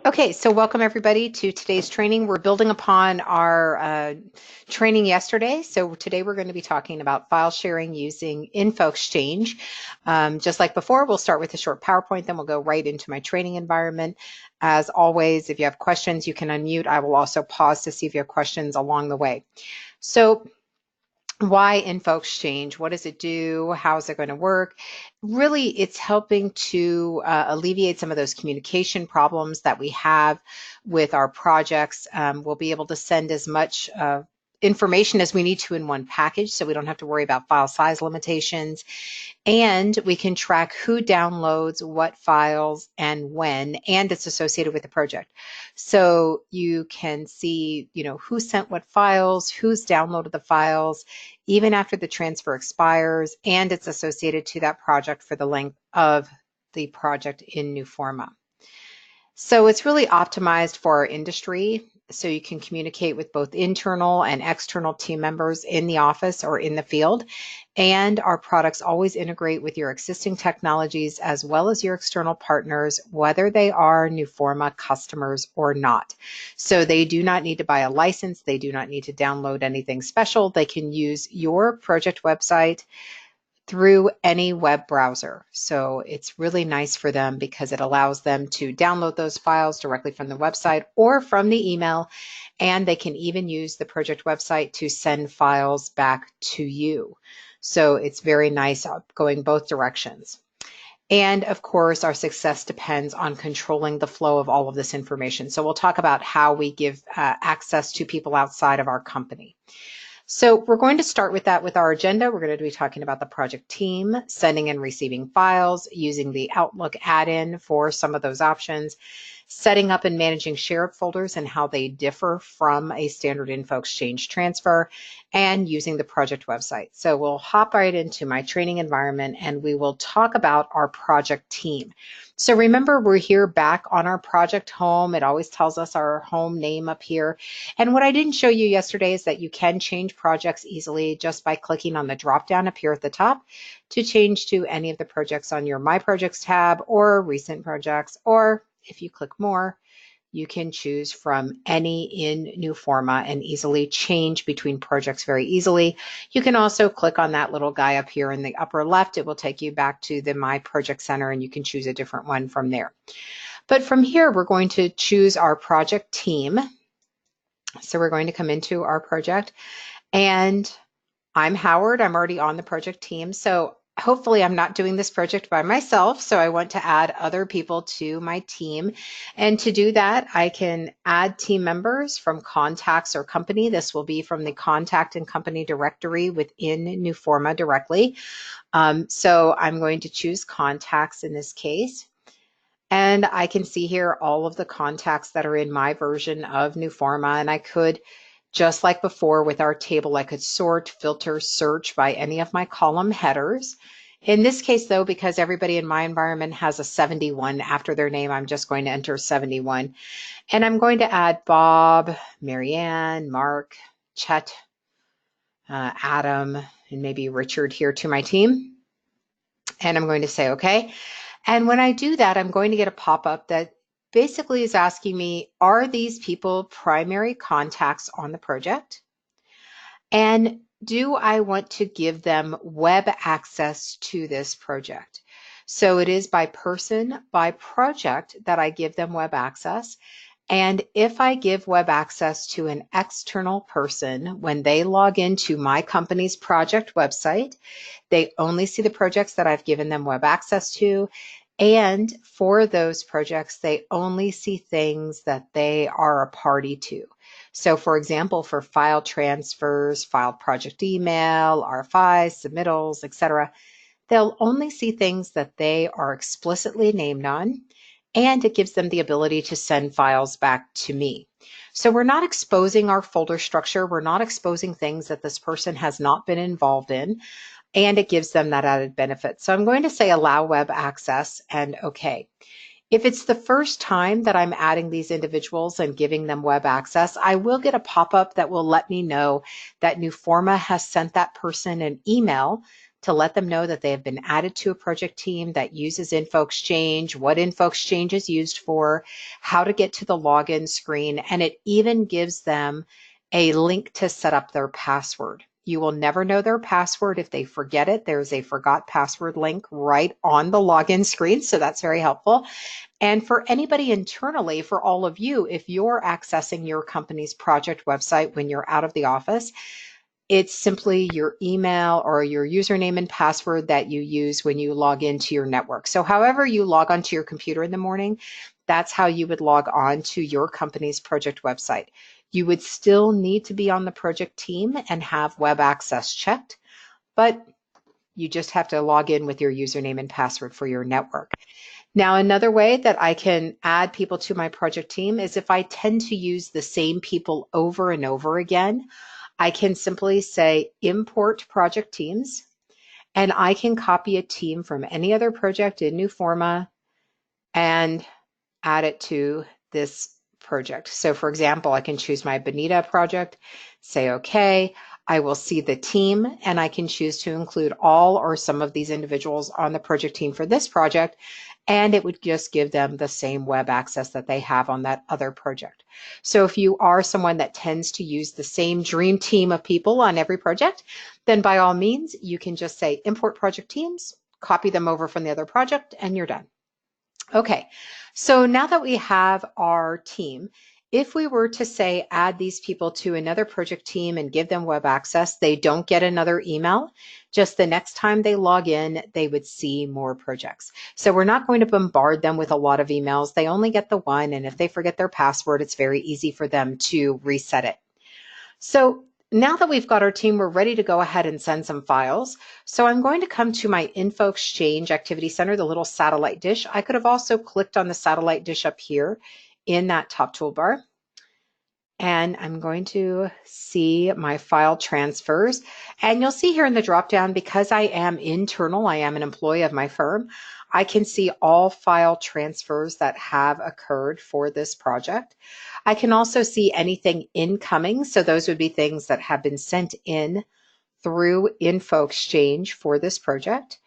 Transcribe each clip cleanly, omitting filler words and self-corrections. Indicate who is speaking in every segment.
Speaker 1: Okay, so welcome everybody to today's training. We're building upon our training yesterday. So today we're going to be talking about file sharing using Info Exchange. Just like before, we'll start with a short PowerPoint, then we'll go right into my training environment. As always, if you have questions, you can unmute. I will also pause to see if you have questions along the way. So why Info Exchange? What does it do? How is it going to work? Really, it's helping to alleviate some of those communication problems that we have with our projects. We'll be able to send as much information as we need to in one package, so we don't have to worry about file size limitations. And we can track who downloads what files and when, and it's associated with the project. So you can see, who sent what files, who's downloaded the files, even after the transfer expires, and it's associated to that project for the length of the project in Newforma. So it's really optimized for our industry. So you can communicate with both internal and external team members in the office or in the field. And our products always integrate with your existing technologies as well as your external partners, whether they are Newforma customers or not. So they do not need to buy a license. They do not need to download anything special. They can use your project website through any web browser. So it's really nice for them because it allows them to download those files directly from the website or from the email, and they can even use the project website to send files back to you. So it's very nice going both directions. And of course, our success depends on controlling the flow of all of this information. So we'll talk about how we give access to people outside of our company. So we're going to start with that with our agenda. We're going to be talking about the project team, sending and receiving files, using the Outlook add-in for some of those options, setting up and managing shared folders and how they differ from a standard Info Exchange transfer, and using the project website. So we'll hop right into my training environment and we will talk about our project team. So remember, we're here back on our project home. It always tells us our home name up here. And what I didn't show you yesterday is that you can change projects easily just by clicking on the drop down up here at the top to change to any of the projects on your My Projects tab or Recent Projects, or if you click More, you can choose from any in Newforma and easily change between projects very easily. You can also click on that little guy up here in the upper left. It will take you back to the My Project Center and you can choose a different one from there. But from here, we're going to choose our project team. So we're going to come into our project, and I'm Howard. I'm already on the project team. So hopefully I'm not doing this project by myself. So I want to add other people to my team. And to do that, I can add team members from contacts or company. This will be from the contact and company directory within Newforma directly. So I'm going to choose contacts in this case. And I can see here all of the contacts that are in my version of Newforma. And I could, just like before with our table, I could sort, filter, search by any of my column headers. In this case, though, because everybody in my environment has a 71 after their name, I'm just going to enter 71. And I'm going to add Bob, Marianne, Mark, Chet, Adam, and maybe Richard here to my team. And I'm going to say, okay. And when I do that, I'm going to get a pop-up that basically is asking me, are these people primary contacts on the project? And do I want to give them web access to this project? So it is by person, by project that I give them web access. And if I give web access to an external person, when they log into my company's project website, they only see the projects that I've given them web access to. And for those projects, they only see things that they are a party to. So for example, for file transfers, file project email, RFIs, submittals, etc., they'll only see things that they are explicitly named on, and it gives them the ability to send files back to me. So we're not exposing our folder structure. We're not exposing things that this person has not been involved in, and it gives them that added benefit. So I'm going to say allow web access and okay. If it's the first time that I'm adding these individuals and giving them web access, I will get a pop-up that will let me know that Newforma has sent that person an email to let them know that they have been added to a project team that uses InfoExchange, what InfoExchange is used for, how to get to the login screen, and it even gives them a link to set up their password. You will never know their password if they forget it. There's a forgot password link right on the login screen, so that's very helpful. And for anybody internally, for all of you, if you're accessing your company's project website when you're out of the office, it's simply your email or your username and password that you use when you log into your network. So however you log onto your computer in the morning, that's how you would log on to your company's project website. You would still need to be on the project team and have web access checked, but you just have to log in with your username and password for your network. Now, another way that I can add people to my project team is if I tend to use the same people over and over again, I can simply say import project teams, and I can copy a team from any other project in Newforma and add it to this project. So for example, I can choose my Bonita project, say okay, I will see the team, and I can choose to include all or some of these individuals on the project team for this project, and it would just give them the same web access that they have on that other project. So if you are someone that tends to use the same dream team of people on every project, then by all means, you can just say import project teams, copy them over from the other project, and you're done. Okay, so now that we have our team, if we were to say add these people to another project team and give them web access, they don't get another email. Just the next time they log in, they would see more projects. So we're not going to bombard them with a lot of emails. They only get the one, and if they forget their password, it's very easy for them to reset it. So now that we've got our team, we're ready to go ahead and send some files. So I'm going to come to my InfoExchange Activity Center, the little satellite dish. I could have also clicked on the satellite dish up here in that top toolbar. And I'm going to see my file transfers. And you'll see here in the dropdown, because I am internal, I am an employee of my firm, I can see all file transfers that have occurred for this project. I can also see anything incoming. So those would be things that have been sent in through InfoExchange for this project.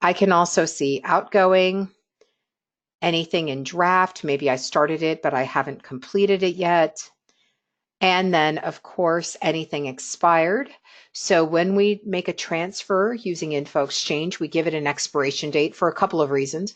Speaker 1: I can also see outgoing, anything in draft. Maybe I started it, but I haven't completed it yet. And then, of course, anything expired. So when we make a transfer using InfoExchange, we give it an expiration date for a couple of reasons.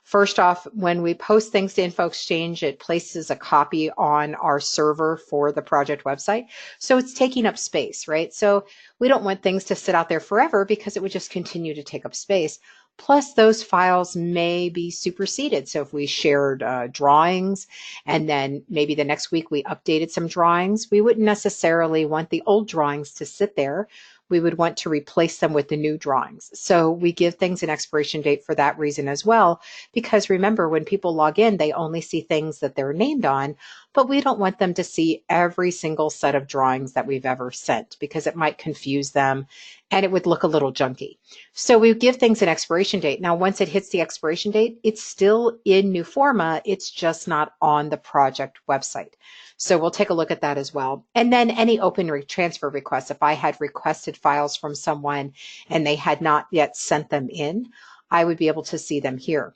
Speaker 1: First off, when we post things to InfoExchange, it places a copy on our server for the project website. So it's taking up space, right? So we don't want things to sit out there forever because it would just continue to take up space. Plus, those files may be superseded. So if we shared drawings and then maybe the next week we updated some drawings, we wouldn't necessarily want the old drawings to sit there. We would want to replace them with the new drawings. So we give things an expiration date for that reason as well, because remember, when people log in, they only see things that they're named on, but we don't want them to see every single set of drawings that we've ever sent because it might confuse them and it would look a little junky. So we give things an expiration date. Now, once it hits the expiration date, it's still in Newforma, it's just not on the project website. So we'll take a look at that as well. And then any open transfer requests, if I had requested files from someone and they had not yet sent them in, I would be able to see them here.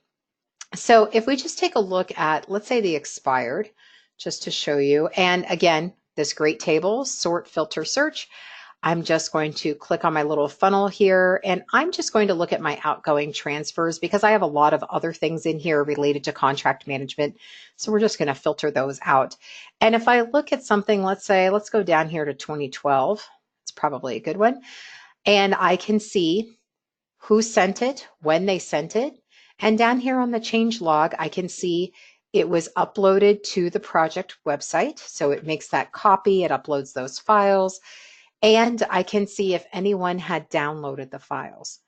Speaker 1: So if we just take a look at, let's say the expired, just to show you, and again, this great table, sort, filter, search, I'm just going to click on my little funnel here, and I'm just going to look at my outgoing transfers because I have a lot of other things in here related to contract management. So we're just going to filter those out. And if I look at something, let's say, let's go down here to 2012. It's probably a good one. And I can see who sent it, when they sent it. And down here on the change log, I can see it was uploaded to the project website. So it makes that copy, it uploads those files. And I can see if anyone had downloaded the files.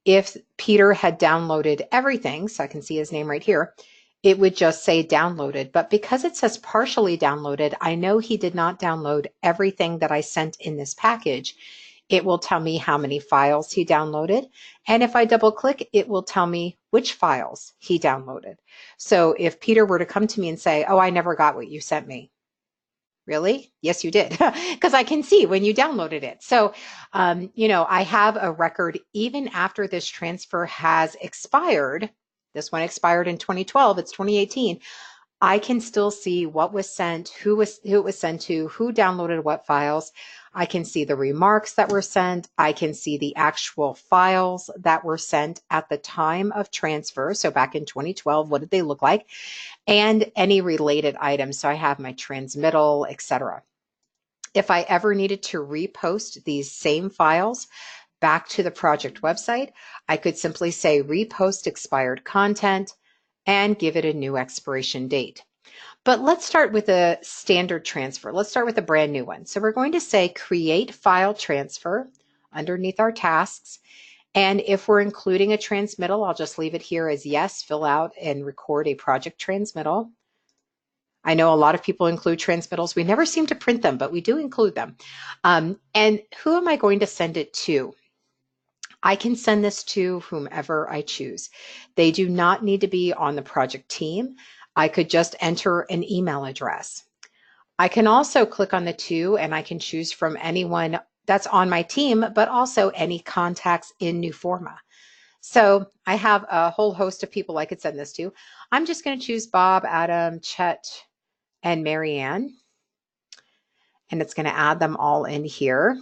Speaker 1: If Peter had downloaded everything, so I can see his name right here, it would just say downloaded. But because it says partially downloaded, I know he did not download everything that I sent in this package. It will tell me how many files he downloaded. And if I double click, it will tell me which files he downloaded. So if Peter were to come to me and say, oh, I never got what you sent me, Really? Yes, you did, because I can see when you downloaded it. So, I have a record even after this transfer has expired. This one expired in 2012. It's 2018. I can still see what was sent, who it was sent to, who downloaded what files. I can see the remarks that were sent. I can see the actual files that were sent at the time of transfer. So back in 2012, what did they look like? And any related items. So I have my transmittal, etc. If I ever needed to repost these same files back to the project website, I could simply say repost expired content and give it a new expiration date. But let's start with a standard transfer. Let's start with a brand new one. So we're going to say create file transfer underneath our tasks. And if we're including a transmittal, I'll just leave it here as yes, fill out and record a project transmittal. I know a lot of people include transmittals. We never seem to print them, but we do include them. And who am I going to send it to? I can send this to whomever I choose. They do not need to be on the project team. I could just enter an email address. I can also click on the two and I can choose from anyone that's on my team, but also any contacts in Newforma. So I have a whole host of people I could send this to. I'm just going to choose Bob, Adam, Chet, and Marianne, and it's going to add them all in here.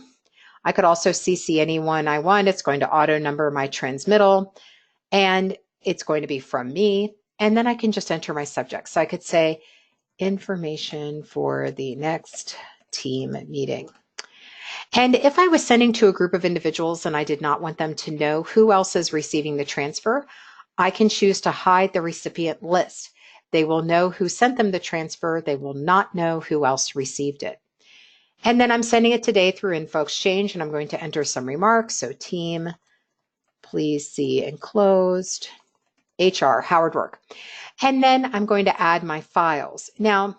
Speaker 1: I could also CC anyone I want. It's going to auto number my transmittal, and it's going to be from me. And then I can just enter my subject. So I could say information for the next team meeting. And if I was sending to a group of individuals and I did not want them to know who else is receiving the transfer, I can choose to hide the recipient list. They will know who sent them the transfer. They will not know who else received it. And then I'm sending it today through InfoExchange, and I'm going to enter some remarks. So team, please see enclosed, HR, Howard Work. And then I'm going to add my files. Now,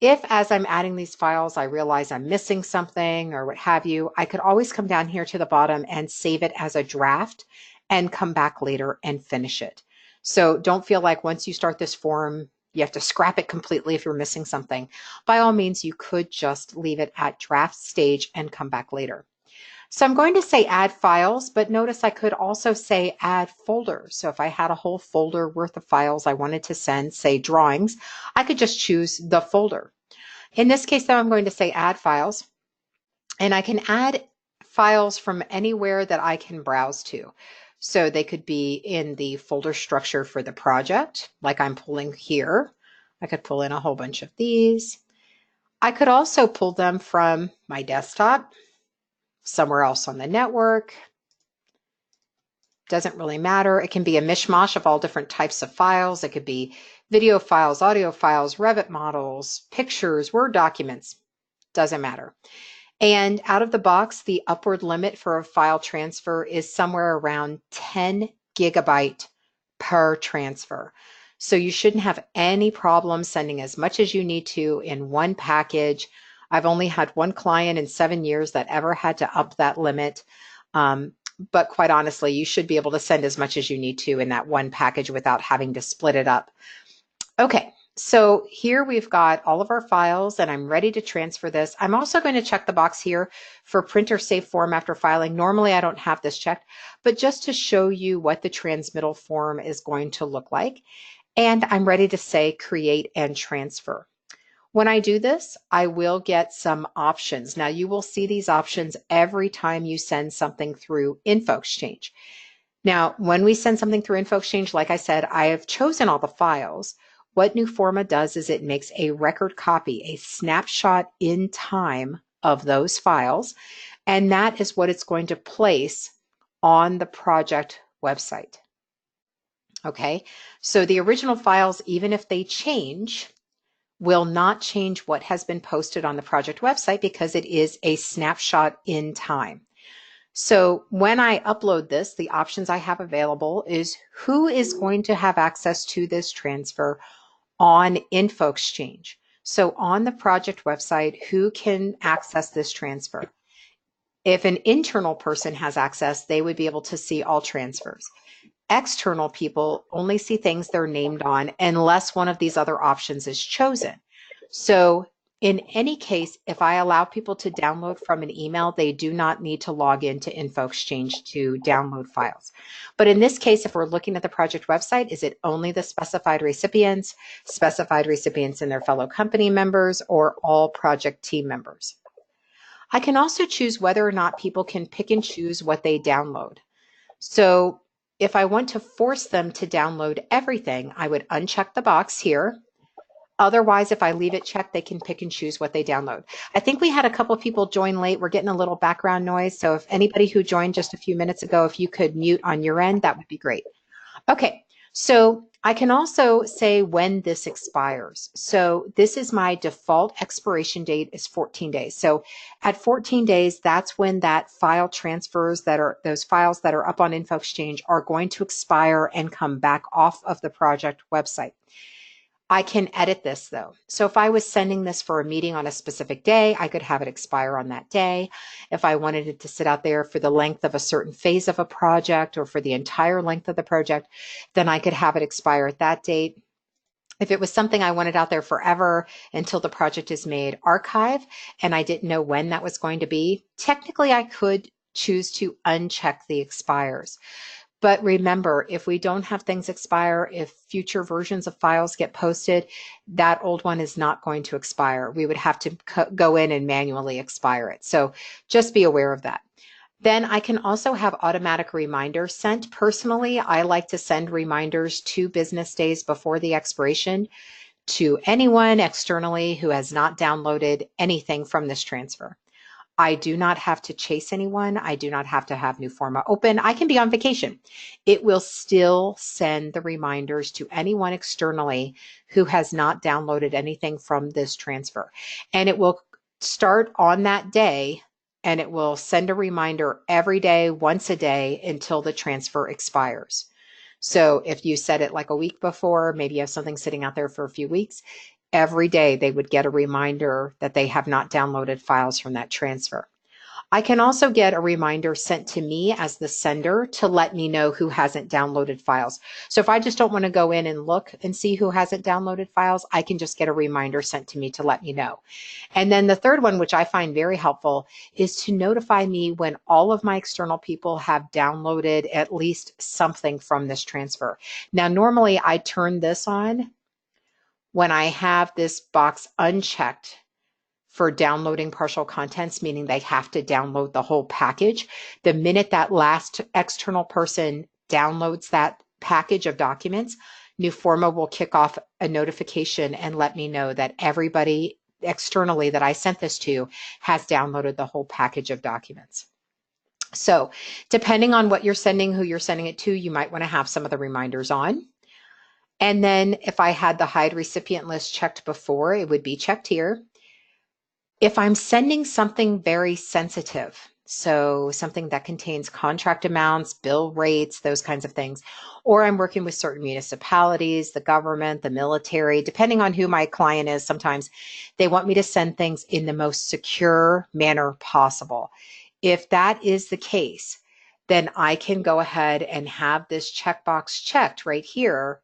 Speaker 1: if as I'm adding these files, I realize I'm missing something or what have you, I could always come down here to the bottom and save it as a draft and come back later and finish it. So don't feel like once you start this form, you have to scrap it completely if you're missing something. By all means, you could just leave it at draft stage and come back later. So I'm going to say add files, but notice I could also say add folder. So if I had a whole folder worth of files I wanted to send, say drawings, I could just choose the folder. In this case, though, I'm going to say add files, and I can add files from anywhere that I can browse to. So they could be in the folder structure for the project, like I'm pulling here. I could pull in a whole bunch of these. I could also pull them from my desktop, somewhere else on the network. Doesn't really matter. It can be a mishmash of all different types of files. It could be video files, audio files, Revit models, pictures, Word documents. Doesn't matter. And out of the box, the upward limit for a file transfer is somewhere around 10 gigabyte per transfer. So you shouldn't have any problem sending as much as you need to in one package. I've only had one client in 7 years that ever had to up that limit. But quite honestly, you should be able to send as much as you need to in that one package without having to split it up. Okay, so here we've got all of our files and I'm ready to transfer this. I'm also going to check the box here for print or save form after filing. Normally I don't have this checked, but just to show you what the transmittal form is going to look like. And I'm ready to say create and transfer. When I do this, I will get some options. Now you will see these options every time you send something through InfoExchange. Now, when we send something through InfoExchange, like I said, I have chosen all the files. What Newforma does is it makes a record copy, a snapshot in time of those files, and that is what it's going to place on the project website. Okay, so the original files, even if they change, will not change what has been posted on the project website because it is a snapshot in time. So when I upload this, the options I have available is who is going to have access to this transfer on InfoExchange. So on the project website, who can access this transfer? If an internal person has access, they would be able to see all transfers. External people only see things they're named on unless one of these other options is chosen. So In any case, if I allow people to download from an email, they do not need to log into InfoExchange to download files. But in this case, if we're looking at the project website, is it only the specified recipients and their fellow company members, or all project team members? I can also choose whether or not people can pick and choose what they download. So if I want to force them to download everything, I would uncheck the box here. Otherwise, if I leave it checked, they can pick and choose what they download. I think we had a couple of people join late. We're getting a little background noise. So if anybody who joined just a few minutes ago, if you could mute on your end, that would be great. Okay, so I can also say when this expires. So this is my default expiration date is 14 days. So at 14 days, that's when that file transfers those files that are up on InfoExchange are going to expire and come back off of the project website. I can edit this though. So if I was sending this for a meeting on a specific day, I could have it expire on that day. If I wanted it to sit out there for the length of a certain phase of a project or for the entire length of the project, then I could have it expire at that date. If it was something I wanted out there forever until the project is made archive and I didn't know when that was going to be, technically I could choose to uncheck the expires. But remember, if we don't have things expire, if future versions of files get posted, that old one is not going to expire. We would have to go in and manually expire it. So just be aware of that. Then I can also have automatic reminders sent. Personally, I like to send reminders 2 business days before the expiration to anyone externally who has not downloaded anything from this transfer. I do not have to chase anyone. I do not have to have new forma open. I can be on vacation. It will still send the reminders to anyone externally who has not downloaded anything from this transfer. And it will start on that day, and it will send a reminder every day, once a day, until the transfer expires. So if you set it like a week before, maybe you have something sitting out there for a few weeks, every day they would get a reminder that they have not downloaded files from that transfer. I can also get a reminder sent to me as the sender to let me know who hasn't downloaded files. So if I just don't want to go in and look and see who hasn't downloaded files, I can just get a reminder sent to me to let me know. And then the third one, which I find very helpful, is to notify me when all of my external people have downloaded at least something from this transfer. Now, normally I turn this on when I have this box unchecked for downloading partial contents, meaning they have to download the whole package. The minute that last external person downloads that package of documents, Newforma will kick off a notification and let me know that everybody externally that I sent this to has downloaded the whole package of documents. So depending on what you're sending, who you're sending it to, you might want to have some of the reminders on. And then if I had the hide recipient list checked before, it would be checked here. If I'm sending something very sensitive, so something that contains contract amounts, bill rates, those kinds of things, or I'm working with certain municipalities, the government, the military, depending on who my client is, sometimes they want me to send things in the most secure manner possible. If that is the case, then I can go ahead and have this checkbox checked right here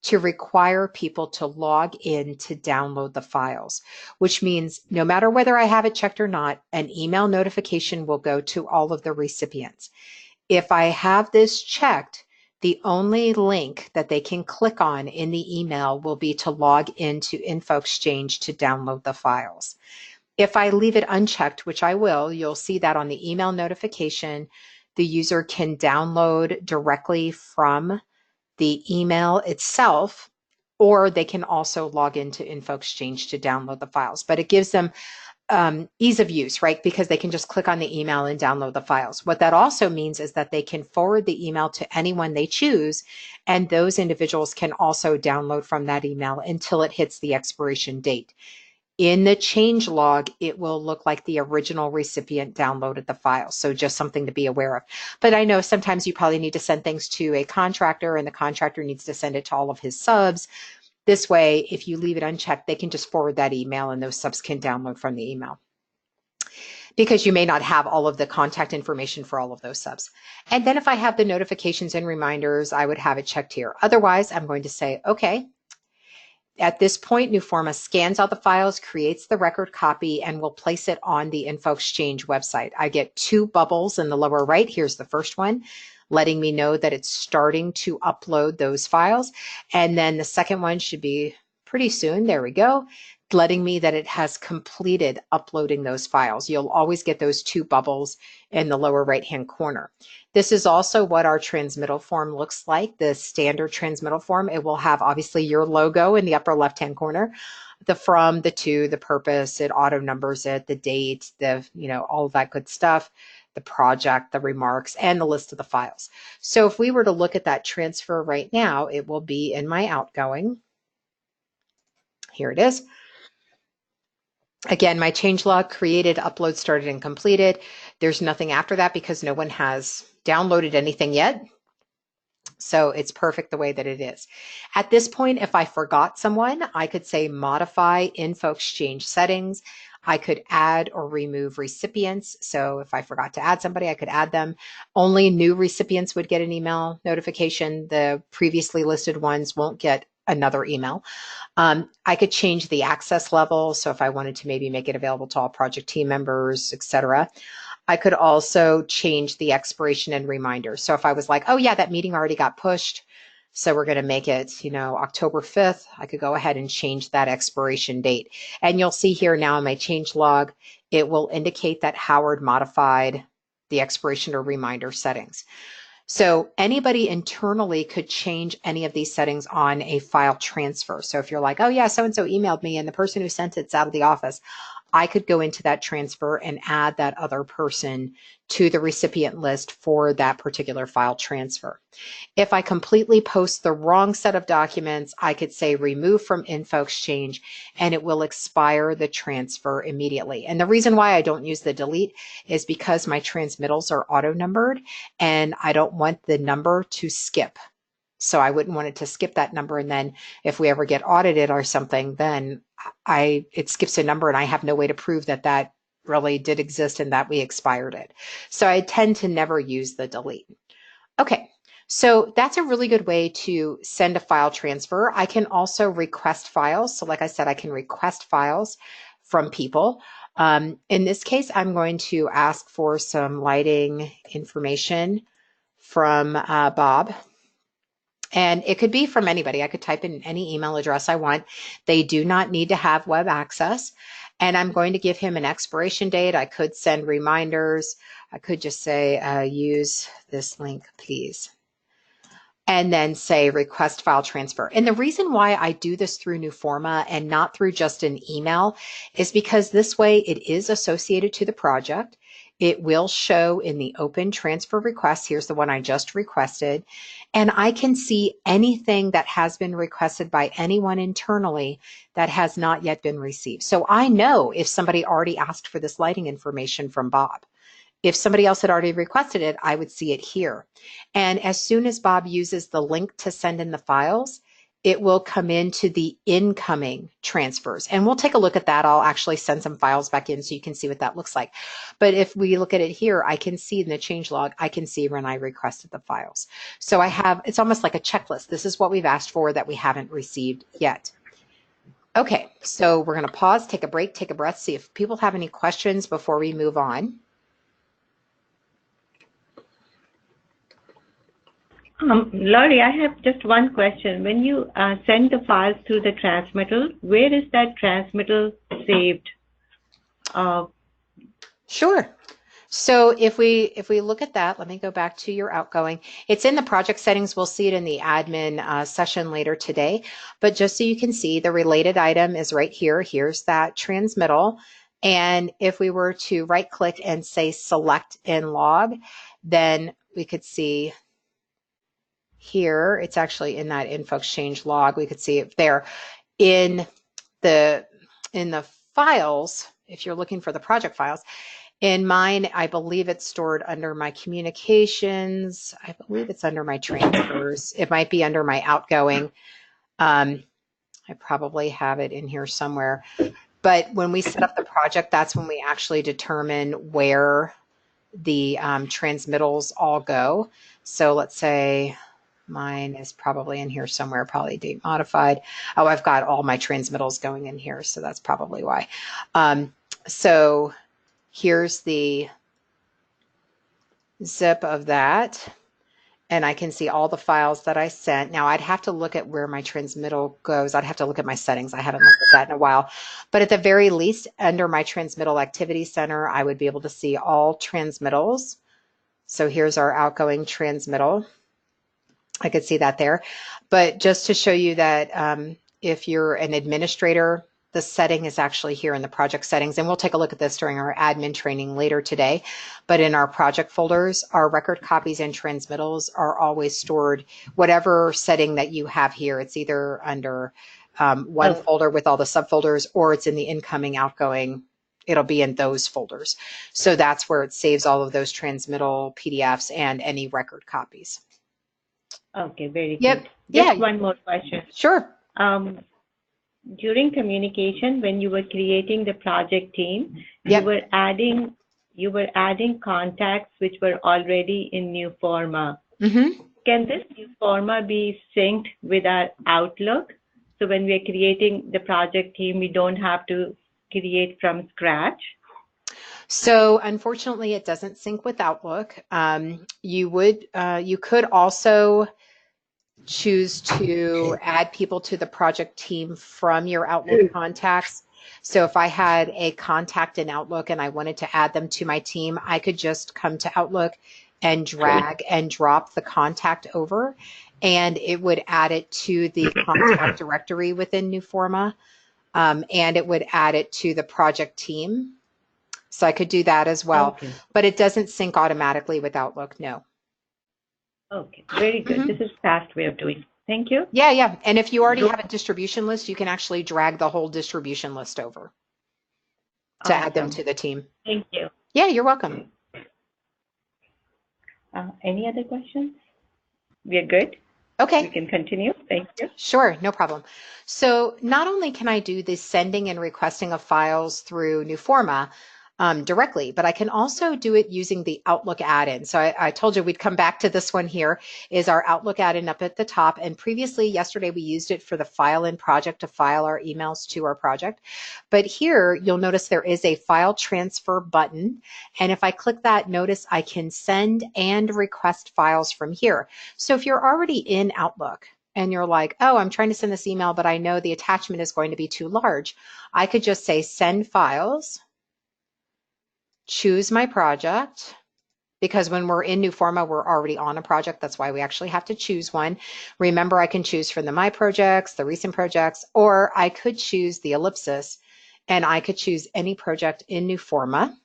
Speaker 1: to require people to log in to download the files, which means no matter whether I have it checked or not, an email notification will go to all of the recipients. If I have this checked, the only link that they can click on in the email will be to log into InfoExchange to download the files. If I leave it unchecked, which I will, you'll see that on the email notification, the user can download directly from the email itself, or they can also log into InfoExchange to download the files. But it gives them ease of use, right? Because they can just click on the email and download the files. What that also means is that they can forward the email to anyone they choose, and those individuals can also download from that email until it hits the expiration date. In the change log, it will look like the original recipient downloaded the file. So just something to be aware of. But I know sometimes you probably need to send things to a contractor and the contractor needs to send it to all of his subs. This way, if you leave it unchecked, they can just forward that email and those subs can download from the email, because you may not have all of the contact information for all of those subs. And then if I have the notifications and reminders, I would have it checked here. Otherwise, I'm going to say, okay, At this point, Newforma scans out the files, creates the record copy, and will place it on the InfoExchange website. I get 2 bubbles in the lower right. Here's the first one, letting me know that it's starting to upload those files. And then the second one should be pretty soon. There we go, letting me that it has completed uploading those files. You'll always get those 2 bubbles in the lower right-hand corner. This is also what our transmittal form looks like, the standard transmittal form. It will have obviously your logo in the upper left-hand corner, the from, the to, the purpose, it auto numbers it, the date, the, all of that good stuff, the project, the remarks, and the list of the files. So if we were to look at that transfer right now, it will be in my outgoing. Here it is. Again, my changelog created, upload started, and completed. There's nothing after that because no one has downloaded anything yet. So it's perfect the way that it is. At this point, if I forgot someone, I could say modify InfoExchange settings. I could add or remove recipients. So if I forgot to add somebody, I could add them. Only new recipients would get an email notification. The previously listed ones won't get another email. I could change the access level. So if I wanted to maybe make it available to all project team members, etc. I could also change the expiration and reminder. So if I was like, oh yeah, that meeting already got pushed, so we're going to make it, October 5th, I could go ahead and change that expiration date. And you'll see here now in my change log, it will indicate that Howard modified the expiration or reminder settings. So anybody internally could change any of these settings on a file transfer. So if you're like, oh yeah, so-and-so emailed me and the person who sent it's out of the office, I could go into that transfer and add that other person to the recipient list for that particular file transfer. If I completely post the wrong set of documents, I could say remove from InfoExchange and it will expire the transfer immediately. And the reason why I don't use the delete is because my transmittals are auto numbered and I don't want the number to skip. So I wouldn't want it to skip that number. And then if we ever get audited or something, then it skips a number and I have no way to prove that that really did exist and that we expired it. So I tend to never use the delete. Okay, so that's a really good way to send a file transfer. I can also request files. So like I said, I can request files from people. In this case, I'm going to ask for some lighting information from Bob. And it could be from anybody. I could type in any email address I want. They do not need to have web access. And I'm going to give him an expiration date. I could send reminders. I could just say, use this link, please. And then say request file transfer. And the reason why I do this through Newforma and not through just an email is because this way it is associated to the project. It will show in the open transfer request. Here's the one I just requested. And I can see anything that has been requested by anyone internally that has not yet been received. So I know if somebody already asked for this lighting information from Bob. If somebody else had already requested it, I would see it here. And as soon as Bob uses the link to send in the files, it will come into the incoming transfers. And we'll take a look at that. I'll actually send some files back in so you can see what that looks like. But if we look at it here, I can see in the change log, I can see when I requested the files. So I have, it's almost like a checklist. This is what we've asked for that we haven't received yet. Okay, so we're going to pause, take a break, take a breath, see if people have any questions before we move on.
Speaker 2: Laurie, I have just one question. When you send the files through the transmittal, where is that transmittal saved?
Speaker 1: Sure. So if we look at that, let me go back to your outgoing. It's in the project settings. We'll see it in the admin session later today. But just so you can see, the related item is right here. Here's that transmittal. And if we were to right click and say select in log, then we could see here, it's actually in that InfoExchange log. We could see it there in the files. If you're looking for the project files, in mine, I believe it's stored under my communications. I believe it's under my transfers. It might be under my outgoing. I probably have it in here somewhere. But when we set up the project, that's when we actually determine where the transmittals all go. So let's say Mine is probably in here somewhere, probably date modified. Oh, I've got all my transmittals going in here, so that's probably why. So here's the zip of that, and I can see all the files that I sent. Now I'd have to look at where my transmittal goes. I'd have to look at my settings. I haven't looked at that in a while, but at the very least, under my transmittal activity center, I would be able to see all transmittals. So here's our outgoing transmittal. I could see that there. But just to show you that if you're an administrator, the setting is actually here in the project settings. And we'll take a look at this during our admin training later today. But in our project folders, our record copies and transmittals are always stored, whatever setting that you have here. It's either under one folder with all the subfolders, or it's in the incoming, outgoing. It'll be in those folders. So that's where it saves all of those transmittal PDFs and any record copies.
Speaker 2: Okay, very
Speaker 1: Yep.
Speaker 2: good.
Speaker 1: Yeah.
Speaker 2: Just one more question.
Speaker 1: Sure.
Speaker 2: During communication, when you were creating the project team,
Speaker 1: Yep.
Speaker 2: you were adding contacts which were already in new forma.
Speaker 1: Mm-hmm.
Speaker 2: Can this new forma be synced with our Outlook? So when we're creating the project team, we don't have to create from scratch?
Speaker 1: So unfortunately, it doesn't sync with Outlook. You could also choose to add people to the project team from your Outlook contacts. So if I had a contact in Outlook and I wanted to add them to my team, I could just come to Outlook and drag and drop the contact over, and it would add it to the contact directory within Newforma, and it would add it to the project team. So I could do that as well,
Speaker 2: Okay.
Speaker 1: but it doesn't sync automatically with Outlook, no.
Speaker 2: Okay, very good.
Speaker 1: Mhm.
Speaker 2: This is a fast way of doing it. Thank you.
Speaker 1: Yeah. And if you already have a distribution list, you can actually drag the whole distribution list over to add them to the team.
Speaker 2: Thank you.
Speaker 1: Yeah, you're welcome.
Speaker 2: Any other questions? We are good.
Speaker 1: Okay.
Speaker 2: We can continue. Thank you.
Speaker 1: Sure, no problem. So not only can I do the sending and requesting of files through Newforma directly, but I can also do it using the Outlook add-in. So I told you we'd come back to this one here, is our Outlook add-in up at the top. And previously, yesterday, we used it for the file in project to file our emails to our project. But here, you'll notice there is a file transfer button. And if I click that, notice I can send and request files from here. So if you're already in Outlook, and you're like, oh, I'm trying to send this email, but I know the attachment is going to be too large, I could just say send files, choose my project, because when we're in Newforma, we're already on a project. That's why we actually have to choose one. Remember, I can choose from the My Projects, the Recent Projects, or I could choose the ellipsis, and I could choose any project in Newforma.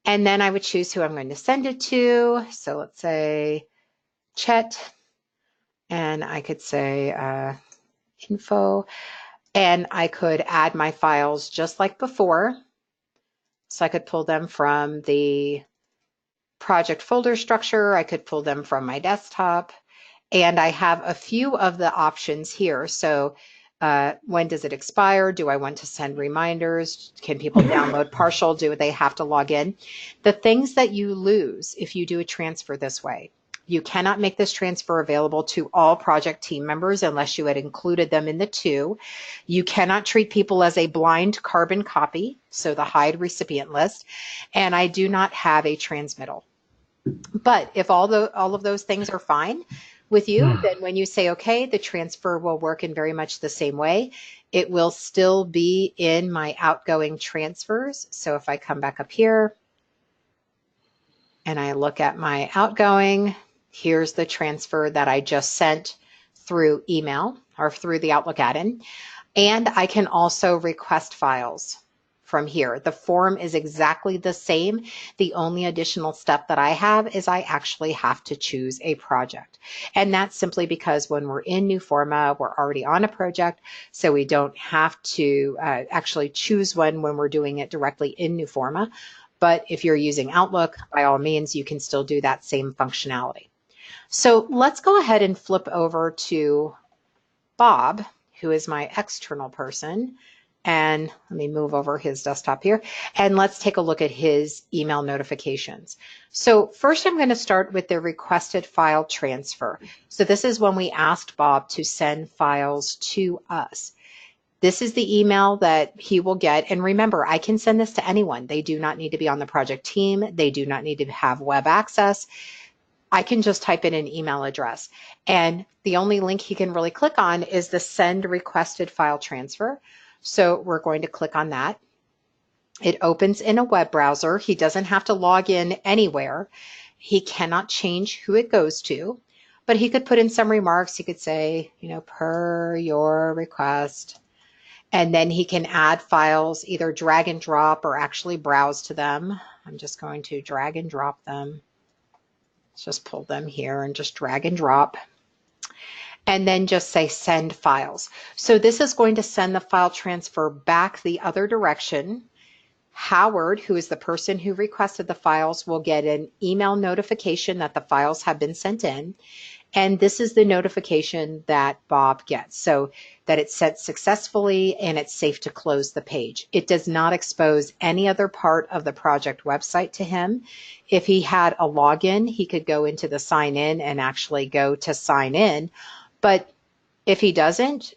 Speaker 1: And then I would choose who I'm going to send it to. So let's say Chet. And I could say info, and I could add my files just like before. So I could pull them from the project folder structure. I could pull them from my desktop, and I have a few of the options here. So when does it expire? Do I want to send reminders? Can people download partial? Do they have to log in? The things that you lose if you do a transfer this way: you cannot make this transfer available to all project team members unless you had included them in the two. You cannot treat people as a blind carbon copy, so the hide recipient list, and I do not have a transmittal. But if all of those things are fine with you, then when you say, okay, the transfer will work in very much the same way. It will still be in my outgoing transfers. So if I come back up here and I look at my outgoing, here's the transfer that I just sent through email or through the Outlook add-in. And I can also request files from here. The form is exactly the same. The only additional step that I have is I actually have to choose a project. And that's simply because when we're in Newforma, we're already on a project, so we don't have to actually choose one when we're doing it directly in Newforma. But if you're using Outlook, by all means, you can still do that same functionality. So let's go ahead and flip over to Bob, who is my external person, And let me move over his desktop here. And let's take a look at his email notifications. So first I'm going to start with the requested file transfer. So this is when we asked Bob to send files to us. This is the email that he will get. And remember, I can send this to anyone. They do not need to be on the project team. They do not need to have web access. I can just type in an email address. And the only link he can really click on is the send requested file transfer. So we're going to click on that. It opens in a web browser. He doesn't have to log in anywhere. He cannot change who it goes to, but he could put in some remarks. He could say, per your request. And then he can add files, either drag and drop or actually browse to them. I'm just going to drag and drop them. Let's just pull them here and just drag and drop. And then just say send files. So this is going to send the file transfer back the other direction. Howard, who is the person who requested the files, will get an email notification that the files have been sent in. And this is the notification that Bob gets, so that it's sent successfully and it's safe to close the page. It does not expose any other part of the project website to him. If he had a login, he could go into the sign in and actually go to sign in. But if he doesn't,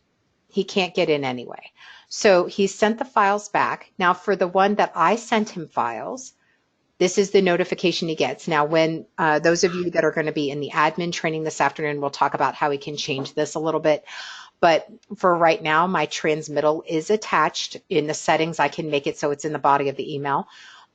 Speaker 1: he can't get in anyway. So he sent the files back. Now for the one that I sent him files, this is the notification he gets. Now, when those of you that are going to be in the admin training this afternoon, we'll talk about how we can change this a little bit. But for right now, my transmittal is attached. In the settings, I can make it so it's in the body of the email.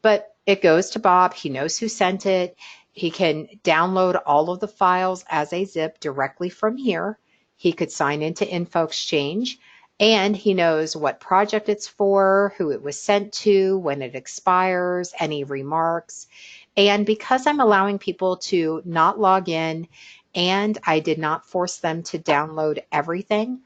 Speaker 1: But it goes to Bob. He knows who sent it. He can download all of the files as a zip directly from here. He could sign into InfoExchange. And he knows what project it's for, who it was sent to, when it expires, any remarks. And because I'm allowing people to not log in and I did not force them to download everything,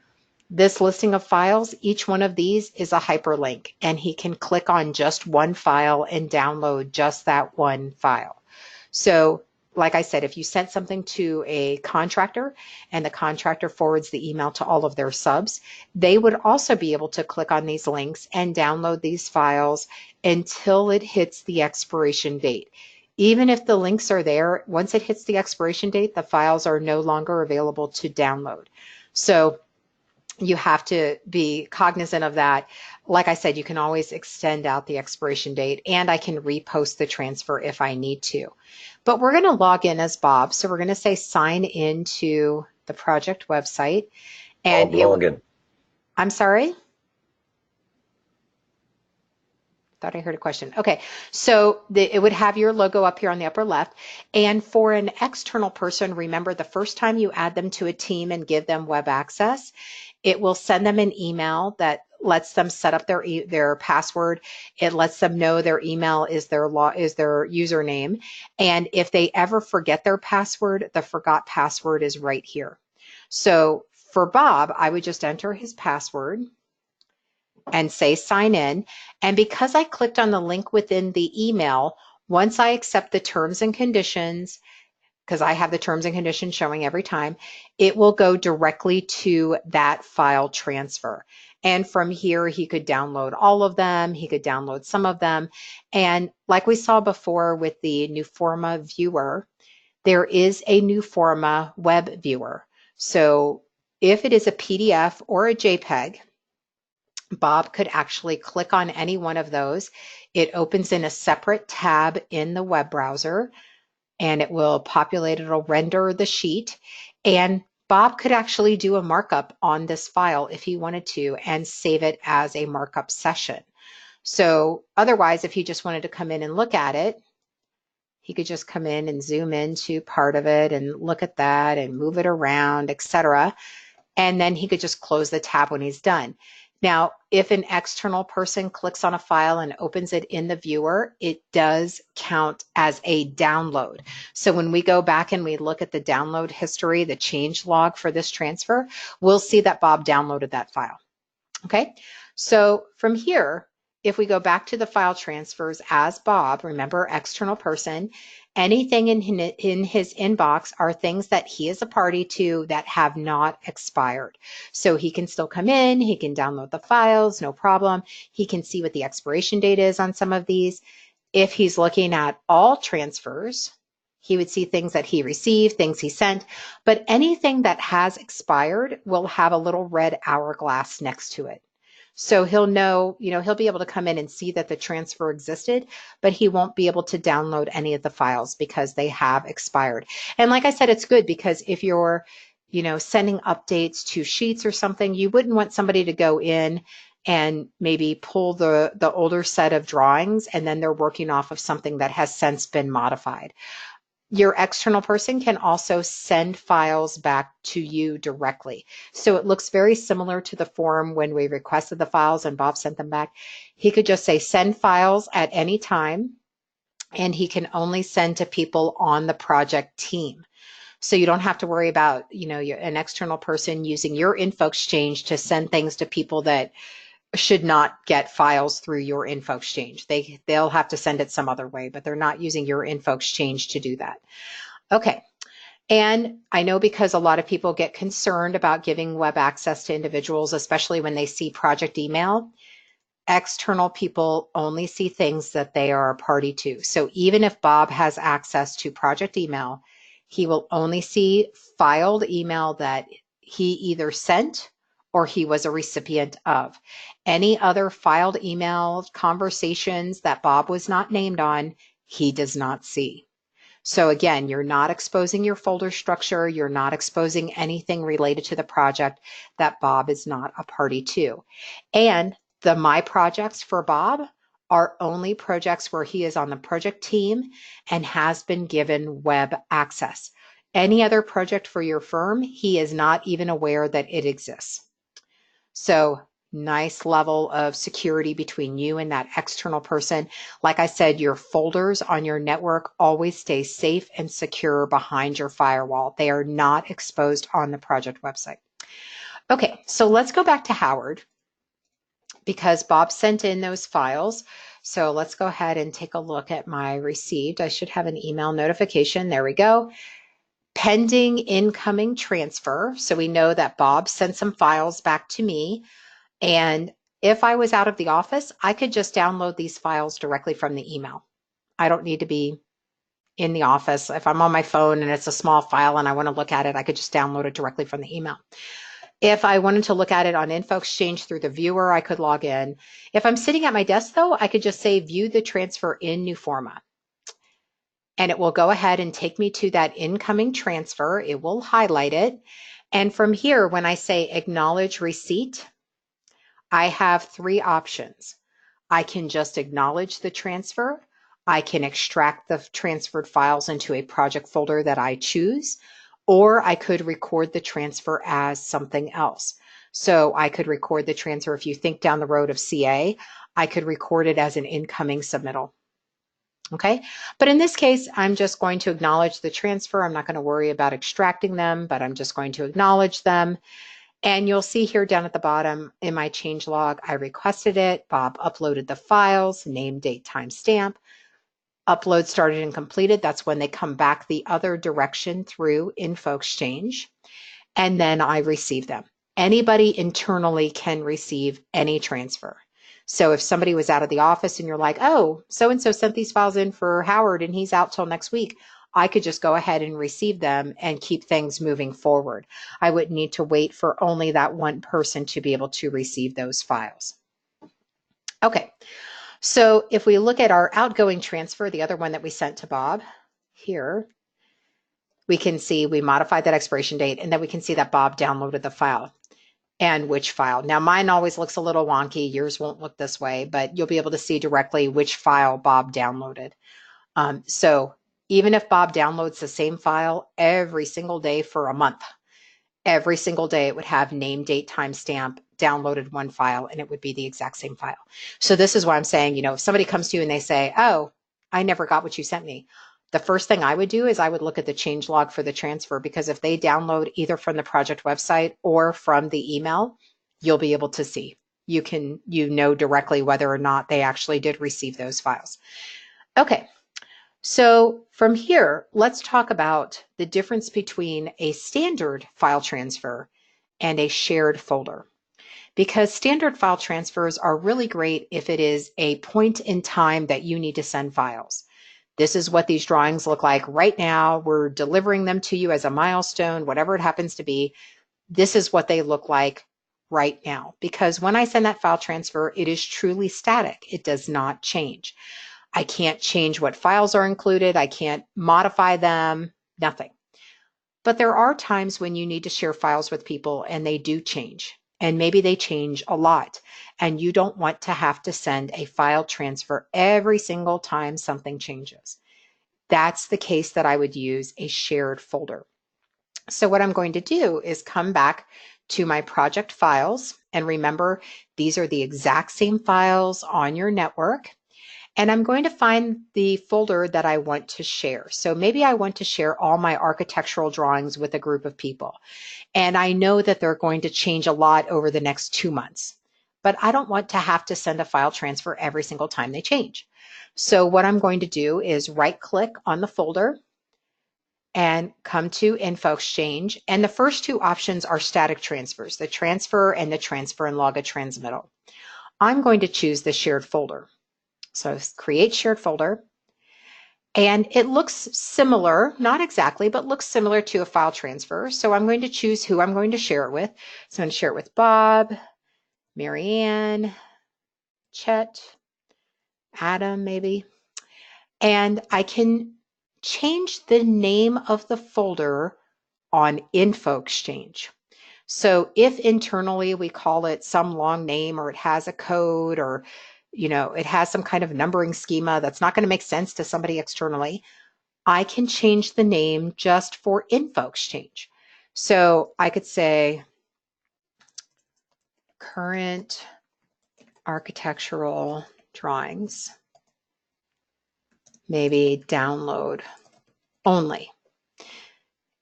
Speaker 1: this listing of files, each one of these is a hyperlink, and he can click on just one file and download just that one file. So like I said, if you sent something to a contractor and the contractor forwards the email to all of their subs, they would also be able to click on these links and download these files until it hits the expiration date. Even if the links are there, once it hits the expiration date, the files are no longer available to download. So you have to be cognizant of that. Like I said, you can always extend out the expiration date, and I can repost the transfer if I need to. But we're going to log in as Bob. So we're going to say sign into the project website. And
Speaker 3: login.
Speaker 1: I'm sorry? Thought I heard a question. Okay, so it would have your logo up here on the upper left. And for an external person, remember the first time you add them to a team and give them web access, it will send them an email that lets them set up their password. It lets them know their email is their username. And if they ever forget their password, the forgot password is right here. So for Bob, I would just enter his password and say sign in. And because I clicked on the link within the email, once I accept the terms and conditions, because I have the terms and conditions showing every time, it will go directly to that file transfer. And from here, he could download all of them. He could download some of them. And like we saw before with the Newforma viewer, there is a Newforma web viewer. So if it is a PDF or a JPEG, Bob could actually click on any one of those. It opens in a separate tab in the web browser, and it will populate, it'll render the sheet. And Bob could actually do a markup on this file if he wanted to and save it as a markup session. So otherwise, if he just wanted to come in and look at it, he could just come in and zoom into part of it and look at that and move it around, etc. And then he could just close the tab when he's done. Now, if an external person clicks on a file and opens it in the viewer, it does count as a download. So when we go back and we look at the download history, the change log for this transfer, we'll see that Bob downloaded that file. Okay, so from here, if we go back to the file transfers as Bob, remember external person, anything in his inbox are things that he is a party to that have not expired. So he can still come in, he can download the files, no problem. He can see what the expiration date is on some of these. If he's looking at all transfers, he would see things that he received, things he sent, but anything that has expired will have a little red hourglass next to it. So he'll know, he'll be able to come in and see that the transfer existed, but he won't be able to download any of the files because they have expired. And like I said, it's good because if you're, sending updates to sheets or something, you wouldn't want somebody to go in and maybe pull the older set of drawings and then they're working off of something that has since been modified. Your external person can also send files back to you directly. So it looks very similar to the form when we requested the files and Bob sent them back. He could just say send files at any time, and he can only send to people on the project team. So you don't have to worry about, an external person using your info exchange to send things to people that should not get files through your info exchange. They'll have to send it some other way, but they're not using your info exchange to do that. Okay. And I know because a lot of people get concerned about giving web access to individuals, especially when they see project email, external people only see things that they are a party to. So even if Bob has access to project email, he will only see filed email that he either sent or he was a recipient of. Any other filed email conversations that Bob was not named on, he does not see. So again, you're not exposing your folder structure. You're not exposing anything related to the project that Bob is not a party to. And the My Projects for Bob are only projects where he is on the project team and has been given web access. Any other project for your firm, he is not even aware that it exists. So nice level of security between you and that external person. Like I said, your folders on your network always stay safe and secure behind your firewall. They are not exposed on the project website. Okay, so let's go back to Howard because Bob sent in those files. So let's go ahead and take a look at my received. I should have an email notification. There we go. Pending incoming transfer. So we know that Bob sent some files back to me. And if I was out of the office, I could just download these files directly from the email. I don't need to be in the office. If I'm on my phone and it's a small file and I want to look at it, I could just download it directly from the email. If I wanted to look at it on Info Exchange through the viewer, I could log in. If I'm sitting at my desk though, I could just say view the transfer in new format. And it will go ahead and take me to that incoming transfer. It will highlight it. And from here, when I say acknowledge receipt, I have three options. I can just acknowledge the transfer. I can extract the transferred files into a project folder that I choose, or I could record the transfer as something else. So I could record the transfer. If you think down the road of CA, I could record it as an incoming submittal. Okay, but in this case, I'm just going to acknowledge the transfer. I'm not going to worry about extracting them, but I'm just going to acknowledge them. And you'll see here down at the bottom in my change log, I requested it. Bob uploaded the files, name, date, time, stamp. Upload started and completed. That's when they come back the other direction through Info Exchange. And then I receive them. Anybody internally can receive any transfer. So if somebody was out of the office and you're like, oh, so-and-so sent these files in for Howard and he's out till next week, I could just go ahead and receive them and keep things moving forward. I wouldn't need to wait for only that one person to be able to receive those files. Okay, so if we look at our outgoing transfer, the other one that we sent to Bob here, we can see we modified that expiration date, and then we can see that Bob downloaded the file and which file. Now mine always looks a little wonky. Yours won't look this way, but you'll be able to see directly which file Bob downloaded. So even if Bob downloads the same file every single day for a month, every single day it would have name, date, timestamp, downloaded one file, and it would be the exact same file. So this is why I'm saying, if somebody comes to you and they say, oh, I never got what you sent me, the first thing I would do is I would look at the change log for the transfer, because if they download either from the project website or from the email, you'll be able to see. you know directly whether or not they actually did receive those files. Okay, so from here, let's talk about the difference between a standard file transfer and a shared folder. Because standard file transfers are really great if it is a point in time that you need to send files. This is what these drawings look like right now. We're delivering them to you as a milestone, whatever it happens to be. This is what they look like right now. Because when I send that file transfer, it is truly static. It does not change. I can't change what files are included. I can't modify them, nothing. But there are times when you need to share files with people and they do change. And maybe they change a lot. And you don't want to have to send a file transfer every single time something changes. That's the case that I would use a shared folder. So what I'm going to do is come back to my project files. And remember, these are the exact same files on your network. And I'm going to find the folder that I want to share. So maybe I want to share all my architectural drawings with a group of people. And I know that they're going to change a lot over the next 2 months. But I don't want to have to send a file transfer every single time they change. So what I'm going to do is right-click on the folder and come to Info Exchange. And the first two options are static transfers, the transfer and the transfer and log a transmittal. I'm going to choose the shared folder. So create shared folder. And it looks similar, not exactly, but looks similar to a file transfer. So I'm going to choose who I'm going to share it with. So I'm going to share it with Bob, Marianne, Chet, Adam, maybe. And I can change the name of the folder on Info Exchange. So if internally we call it some long name or it has a code or it has some kind of numbering schema that's not going to make sense to somebody externally, I can change the name just for Info Exchange. So I could say current architectural drawings, maybe download only.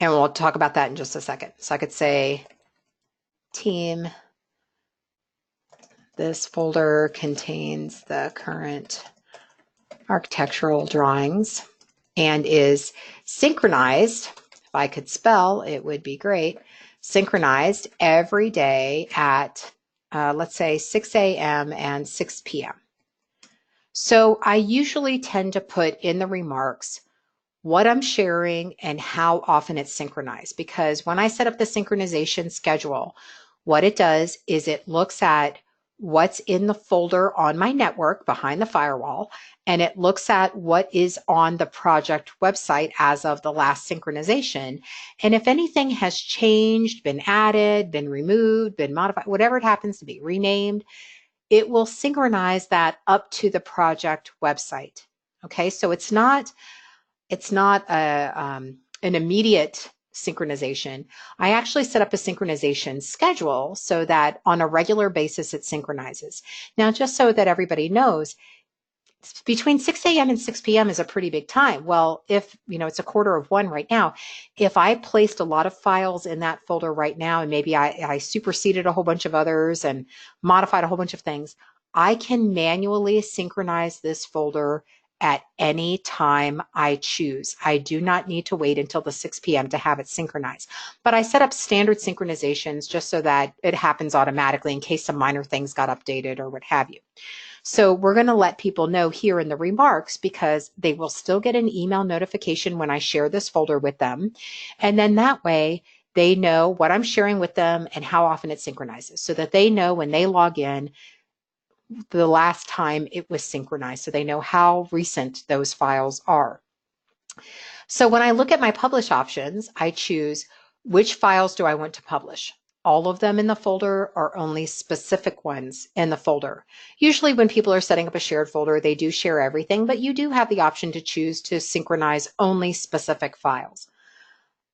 Speaker 1: And we'll talk about that in just a second. So I could say team, this folder contains the current architectural drawings and is synchronized. If I could spell, it would be great. Synchronized every day at, let's say, 6 a.m. and 6 p.m. So I usually tend to put in the remarks what I'm sharing and how often it's synchronized. Because when I set up the synchronization schedule, what it does is it looks at what's in the folder on my network behind the firewall, and it looks at what is on the project website as of the last synchronization. And if anything has changed, been added, been removed, been modified, whatever it happens to be, renamed, it will synchronize that up to the project website. Okay, so it's not an immediate synchronization. I actually set up a synchronization schedule so that on a regular basis it synchronizes. Now, just so that everybody knows, between 6 a.m. and 6 p.m. is a pretty big time. Well, if it's 1:45 right now, if I placed a lot of files in that folder right now, and maybe I superseded a whole bunch of others and modified a whole bunch of things, I can manually synchronize this folder at any time I choose. I do not need to wait until the 6 p.m. to have it synchronized. But I set up standard synchronizations just so that it happens automatically in case some minor things got updated or what have you. So we're going to let people know here in the remarks because they will still get an email notification when I share this folder with them. And then that way they know what I'm sharing with them and how often it synchronizes so that they know when they log in the last time it was synchronized, so they know how recent those files are. So when I look at my publish options, I choose which files do I want to publish. All of them in the folder or only specific ones in the folder. Usually when people are setting up a shared folder, they do share everything, but you do have the option to choose to synchronize only specific files.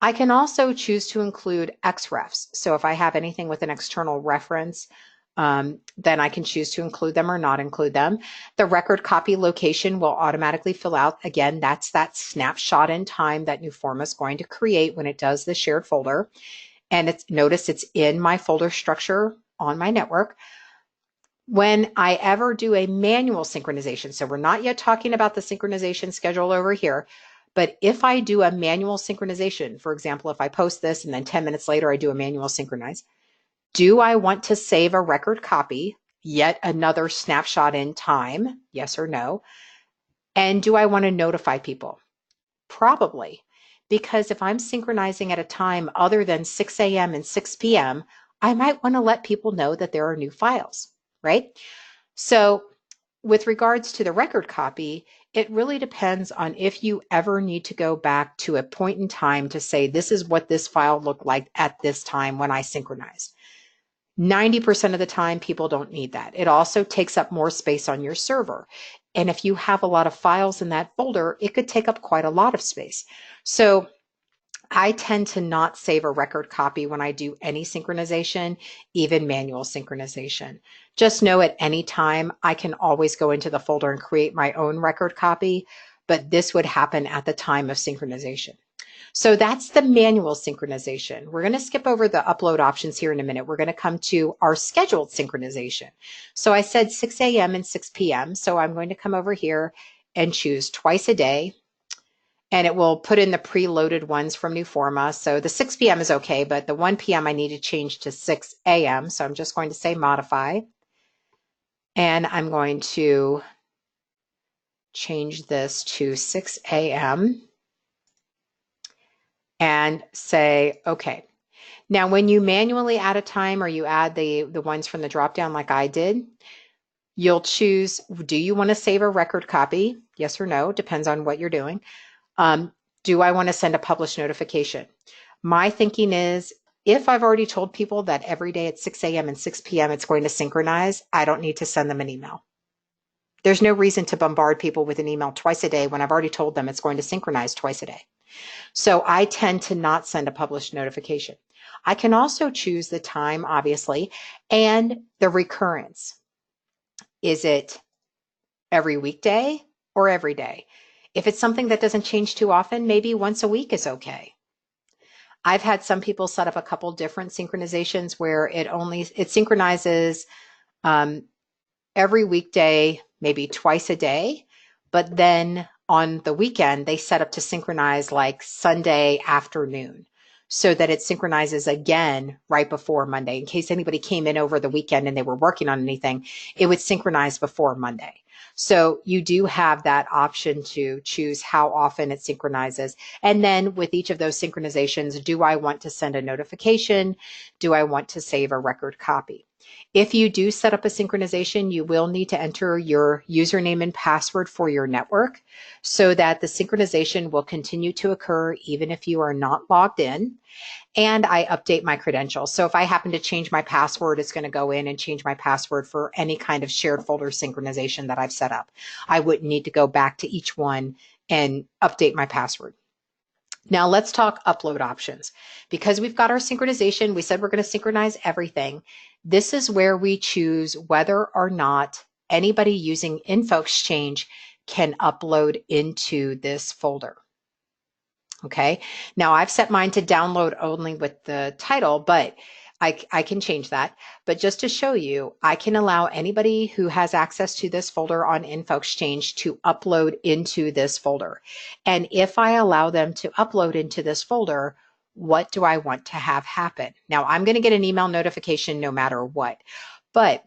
Speaker 1: I can also choose to include XREFs. So if I have anything with an external reference, then I can choose to include them or not include them. The record copy location will automatically fill out. Again, that's that snapshot in time that Newforma is going to create when it does the shared folder. And notice it's in my folder structure on my network. When I ever do a manual synchronization, so we're not yet talking about the synchronization schedule over here, but if I do a manual synchronization, for example, if I post this and then 10 minutes later I do a manual synchronize, do I want to save a record copy, yet another snapshot in time, yes or no? And do I want to notify people? Probably, because if I'm synchronizing at a time other than 6 a.m. and 6 p.m., I might want to let people know that there are new files, right? So with regards to the record copy, it really depends on if you ever need to go back to a point in time to say, this is what this file looked like at this time when I synchronized. 90% of the time, people don't need that. It also takes up more space on your server. And if you have a lot of files in that folder, it could take up quite a lot of space. So I tend to not save a record copy when I do any synchronization, even manual synchronization. Just know at any time, I can always go into the folder and create my own record copy, but this would happen at the time of synchronization. So that's the manual synchronization. We're going to skip over the upload options here in a minute. We're going to come to our scheduled synchronization. So I said 6 a.m. and 6 p.m. So I'm going to come over here and choose twice a day. And it will put in the preloaded ones from Newforma. So the 6 p.m. is okay, but the 1 p.m. I need to change to 6 a.m. So I'm just going to say modify. And I'm going to change this to 6 a.m. and say, okay. Now, when you manually add a time or you add the ones from the dropdown like I did, you'll choose, do you want to save a record copy? Yes or no, depends on what you're doing. Do I want to send a publish notification? My thinking is, if I've already told people that every day at 6 a.m. and 6 p.m. it's going to synchronize, I don't need to send them an email. There's no reason to bombard people with an email twice a day when I've already told them it's going to synchronize twice a day. So I tend to not send a publish notification. I can also choose the time, obviously, and the recurrence. Is it every weekday or every day? If it's something that doesn't change too often, maybe once a week is okay. I've had some people set up a couple different synchronizations where it synchronizes every weekday, maybe twice a day, but then on the weekend they set up to synchronize like Sunday afternoon so that it synchronizes again right before Monday. In case anybody came in over the weekend and they were working on anything, it would synchronize before Monday. So you do have that option to choose how often it synchronizes. And then with each of those synchronizations, do I want to send a notification? Do I want to save a record copy? If you do set up a synchronization, you will need to enter your username and password for your network so that the synchronization will continue to occur even if you are not logged in. And I update my credentials. So if I happen to change my password, it's going to go in and change my password for any kind of shared folder synchronization that I've set up. I wouldn't need to go back to each one and update my password. Now let's talk upload options. Because we've got our synchronization, we said we're going to synchronize everything. This is where we choose whether or not anybody using InfoExchange can upload into this folder. Okay, now I've set mine to download only with the title, but I can change that. But just to show you, I can allow anybody who has access to this folder on InfoExchange to upload into this folder. And if I allow them to upload into this folder, what do I want to have happen? Now I'm going to get an email notification no matter what, but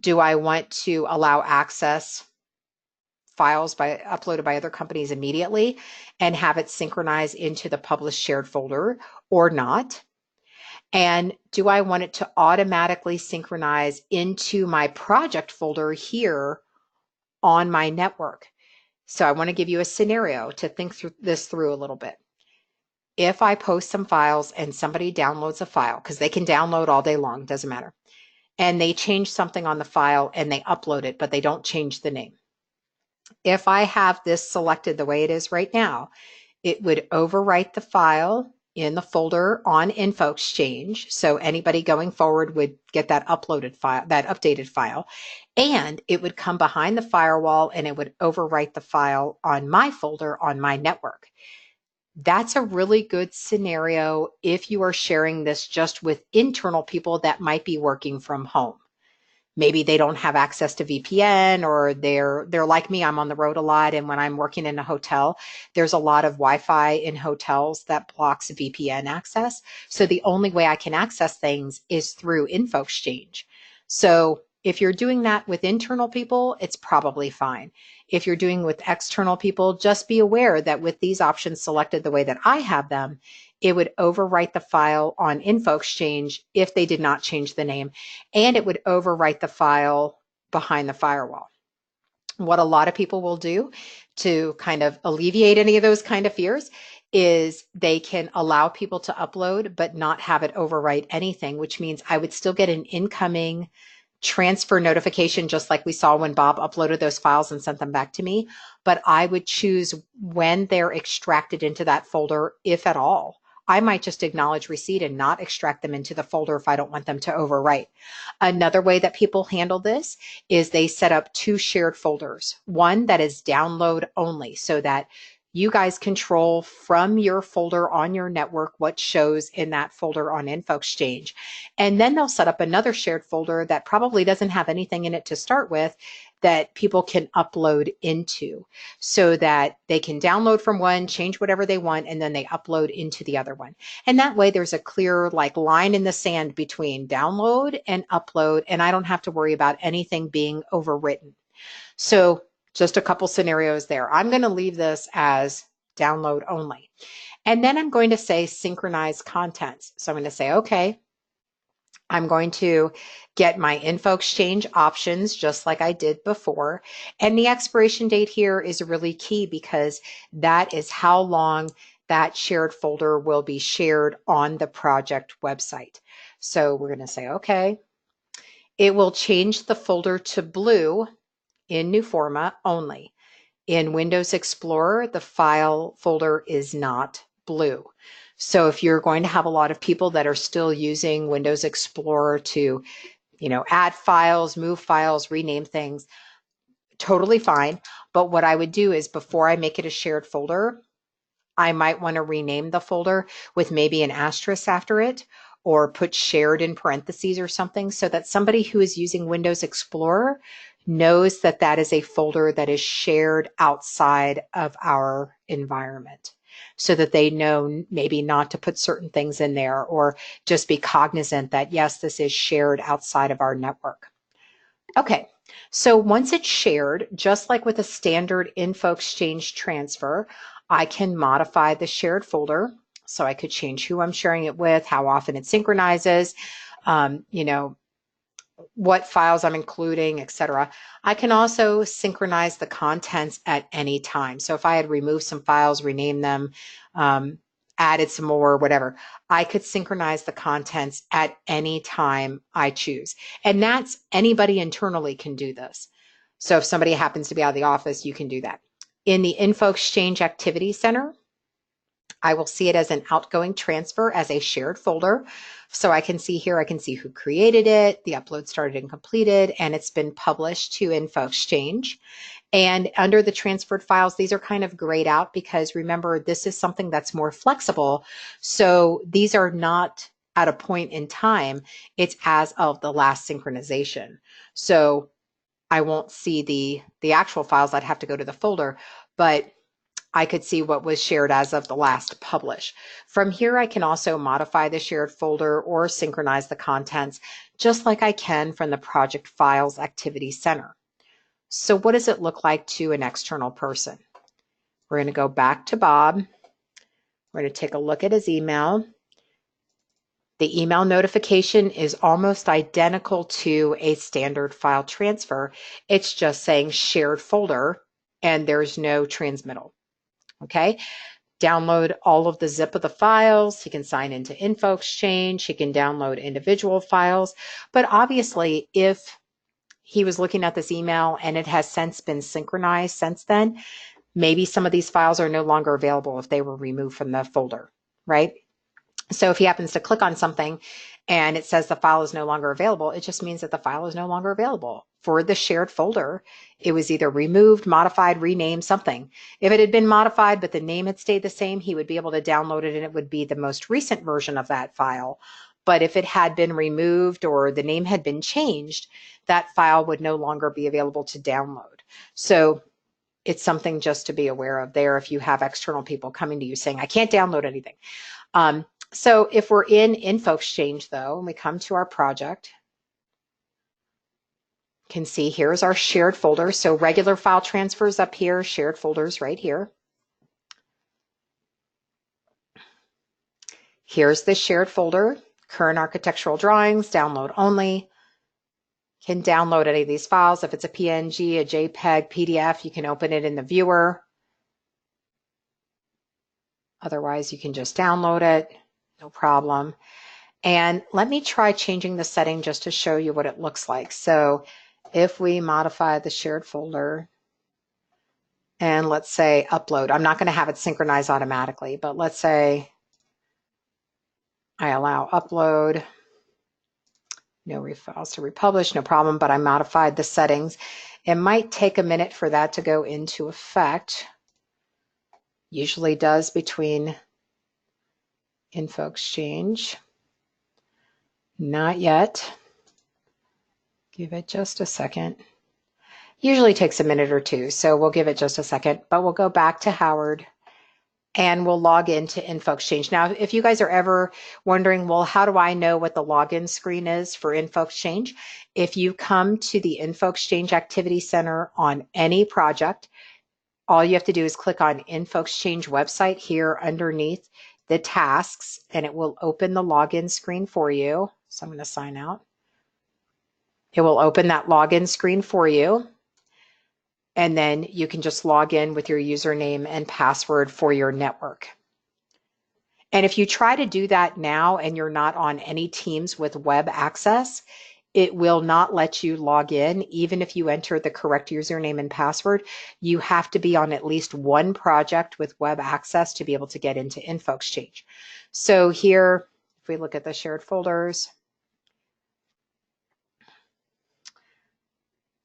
Speaker 1: do I want to allow access files uploaded by other companies immediately and have it synchronize into the published shared folder or not? And do I want it to automatically synchronize into my project folder here on my network? So I want to give you a scenario to think this through a little bit. If I post some files and somebody downloads a file, because they can download all day long, doesn't matter, and they change something on the file and they upload it, but they don't change the name. If I have this selected the way it is right now, it would overwrite the file in the folder on InfoExchange. So anybody going forward would get that uploaded file, that updated file, and it would come behind the firewall and it would overwrite the file on my folder on my network. That's a really good scenario if you are sharing this just with internal people that might be working from home. maybe they don't have access to VPN, or they're like me, I'm on the road a lot, and when I'm working in a hotel, there's a lot of Wi-Fi in hotels that blocks VPN access. So the only way I can access things is through info exchange. So if you're doing that with internal people, it's probably fine. If you're doing with external people, just be aware that with these options selected the way that I have them, it would overwrite the file on info exchange if they did not change the name, and it would overwrite the file behind the firewall. What a lot of people will do to kind of alleviate any of those kind of fears is they can allow people to upload but not have it overwrite anything, which means I would still get an incoming transfer notification, just like we saw when Bob uploaded those files and sent them back to me. But I would choose when they're extracted into that folder, if at all. I might just acknowledge receipt and not extract them into the folder if I don't want them to overwrite. Another way that people handle this is they set up 2 shared folders. One that is download only, so that you guys control from your folder on your network what shows in that folder on Info Exchange. And then they'll set up another shared folder that probably doesn't have anything in it to start with that people can upload into, so that they can download from one, change whatever they want, and then they upload into the other one. And that way there's a clear like line in the sand between download and upload, and I don't have to worry about anything being overwritten. So just a couple scenarios there. I'm going to leave this as download only. And then I'm going to say synchronize contents. So I'm going to say, okay, I'm going to get my info exchange options just like I did before. And the expiration date here is really key because that is how long that shared folder will be shared on the project website. So we're going to say, okay, it will change the folder to blue in new format only. In Windows Explorer, the file folder is not blue. So if you're going to have a lot of people that are still using Windows Explorer to, add files, move files, rename things, totally fine. But what I would do is before I make it a shared folder, I might want to rename the folder with maybe an asterisk after it, or put shared in parentheses or something, so that somebody who is using Windows Explorer knows that that is a folder that is shared outside of our environment, so that they know maybe not to put certain things in there, or just be cognizant that, yes, this is shared outside of our network. Okay, so once it's shared, just like with a standard info exchange transfer, I can modify the shared folder. So I could change who I'm sharing it with, how often it synchronizes, what files I'm including, etc. I can also synchronize the contents at any time. So if I had removed some files, renamed them, added some more, whatever, I could synchronize the contents at any time I choose. And that's anybody internally can do this. So if somebody happens to be out of the office, you can do that. In the Info Exchange Activity Center, I will see it as an outgoing transfer as a shared folder. So I can see here, I can see who created it, the upload started and completed, and it's been published to Info Exchange. And under the transferred files, these are kind of grayed out because remember, this is something that's more flexible. So these are not at a point in time, it's as of the last synchronization. So I won't see the actual files, I'd have to go to the folder, but I could see what was shared as of the last publish. From here, I can also modify the shared folder or synchronize the contents, just like I can from the Project Files Activity Center. So what does it look like to an external person? We're going to go back to Bob. We're going to take a look at his email. The email notification is almost identical to a standard file transfer. It's just saying shared folder, and there's no transmittal. Okay, download all of the zip of the files. He can sign into Info Exchange. He can download individual files. But obviously, if he was looking at this email and it has since been synchronized since then, maybe some of these files are no longer available if they were removed from the folder, right? So if he happens to click on something and it says the file is no longer available, it just means that the file is no longer available. For the shared folder, it was either removed, modified, renamed, something. If it had been modified but the name had stayed the same, he would be able to download it and it would be the most recent version of that file. but if it had been removed or the name had been changed, that file would no longer be available to download. So it's something just to be aware of there if you have external people coming to you saying, I can't download anything. So if we're in InfoExchange though, and we come to our project, you can see here's our shared folder. So regular file transfers up here, shared folders right here. Here's the shared folder, current architectural drawings, download only. Can download any of these files. If it's a PNG, a JPEG, PDF, you can open it in the viewer. Otherwise, you can just download it, no problem. And let me try changing the setting just to show you what it looks like. So if we modify the shared folder and let's say upload, I'm not going to have it synchronize automatically, but let's say I allow upload, no files to republish, no problem, but I modified the settings. It might take a minute for that to go into effect. Usually does between InfoExchange. Not yet. Give it just a second. Usually takes a minute or two, so we'll give it just a second, but we'll go back to Howard and we'll log into InfoExchange. Now, if you guys are ever wondering, well, how do I know what the login screen is for InfoExchange? If you come to the InfoExchange Activity Center on any project, all you have to do is click on InfoExchange website here underneath the tasks, and it will open the login screen for you. So I'm going to sign out. It will open that login screen for you. And then you can just log in with your username and password for your network. And if you try to do that now and you're not on any teams with web access, it will not let you log in. Even if you enter the correct username and password, you have to be on at least one project with web access to be able to get into InfoExchange. So here, if we look at the shared folders,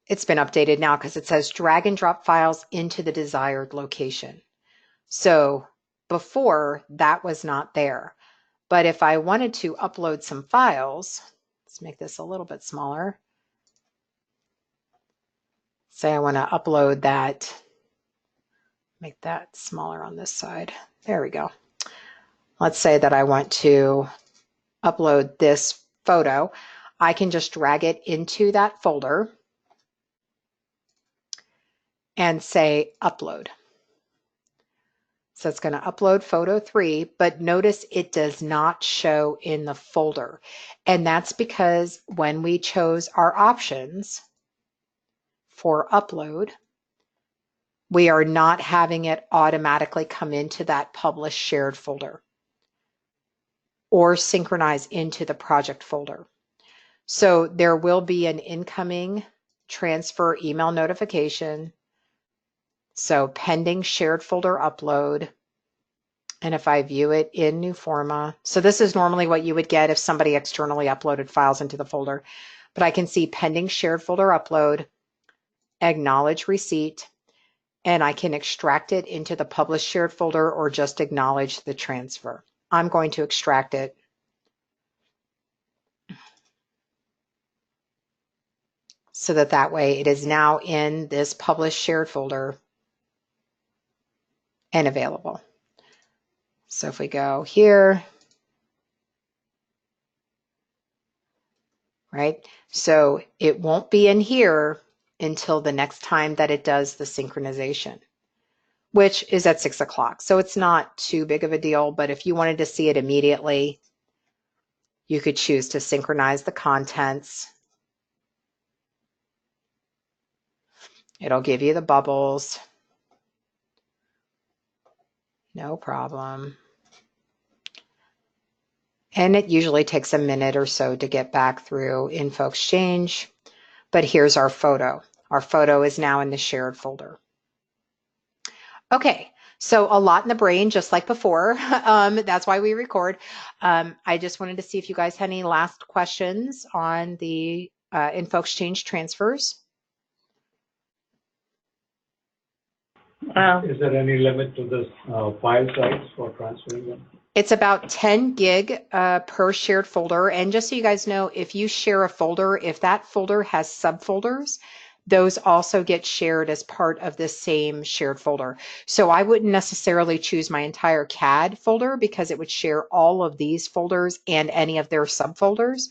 Speaker 1: it's been updated now because it says drag and drop files into the desired location. So before that was not there. But if I wanted to upload some files, let's make this a little bit smaller. Say I want to upload that, make that smaller on this side. There we go. Let's say that I want to upload this photo. I can just drag it into that folder and say upload. So it's going to upload photo 3, but notice it does not show in the folder. And that's because when we chose our options for upload, we are not having it automatically come into that published shared folder or synchronize into the project folder. So there will be an incoming transfer email notification. So pending shared folder upload. And if I view it in new forma, so this is normally what you would get if somebody externally uploaded files into the folder, but I can see pending shared folder upload, acknowledge receipt, and I can extract it into the published shared folder or just acknowledge the transfer. I'm going to extract it. So that way it is now in this published shared folder and available. So if we go here, right? So it won't be in here until the next time that it does the synchronization, which is at 6 o'clock. So it's not too big of a deal, but if you wanted to see it immediately, you could choose to synchronize the contents. It'll give you the bubbles. No problem. And it usually takes a minute or so to get back through InfoExchange. But here's our photo. Our photo is now in the shared folder. Okay, so a lot in the brain, just like before. That's why we record. I just wanted to see if you guys had any last questions on the InfoExchange transfers.
Speaker 3: Is there any limit to this file size for transferring them?
Speaker 1: It's about 10 gig per shared folder. And just so you guys know, if you share a folder, if that folder has subfolders, those also get shared as part of the same shared folder. So I wouldn't necessarily choose my entire CAD folder because it would share all of these folders and any of their subfolders.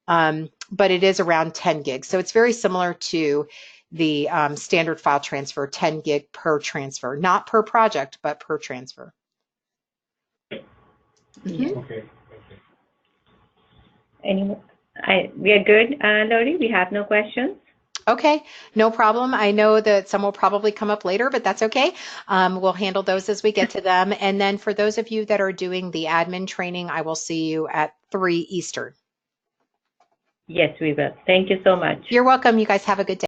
Speaker 1: But it is around 10 gigs. So it's very similar to the standard file transfer, 10 gig per transfer, not per project, but per transfer.
Speaker 2: Mm-hmm.
Speaker 3: Okay.
Speaker 2: We are good, Lori. We have no questions.
Speaker 1: Okay, no problem. I know that some will probably come up later, but that's okay. We'll handle those as we get to them. And then for those of you that are doing the admin training, I will see you at 3 Eastern.
Speaker 2: Yes, we will. Thank you so much.
Speaker 1: You're welcome. You guys have a good day.